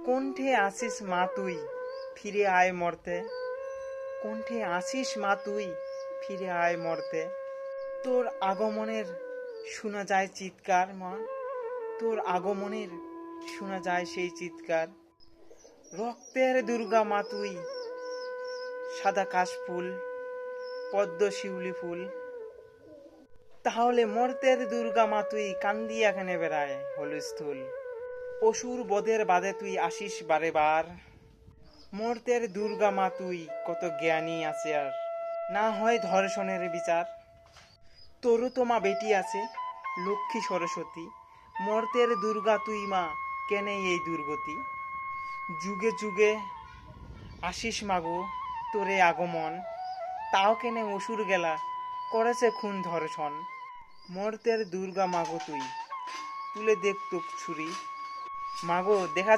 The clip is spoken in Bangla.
কণ্ঠে আসিস মা তুই ফিরে আয় মর্তে, কণ্ঠে আসিস মা তুই ফিরে আয় মর্তে। তোর আগমনের শোনা যায় চিৎকার মা, তোর আগমনের শোনা যায় সেই চিৎকার। রক্তের দুর্গা মা তুই, সাদা কাশফুল পদ্ম শিউলি ফুল। তাহলে মর্তের দুর্গা মা তুই কান্দিয়া কেনে বেড়ায় হলস্থুল। অসুর বদের বাদে তুই আসিস বারে বার। মর্তের দুর্গা মা তুই কত জ্ঞানী আছে আর, না হয় ধর্ষণের বিচার। তোরও তো মা বেটি আছে লক্ষ্মী সরস্বতী, মর্তের দুর্গা তুই মা কেনে এই দুর্গতি। যুগে যুগে আসিস মাগো তোরে আগমন, তাও কেনে অসুর গেলা করেছে খুন ধর্ষণ। মর্তের দুর্গা মাগো তুই তুলে দেখ তোক ছুরি, মাগো দেখা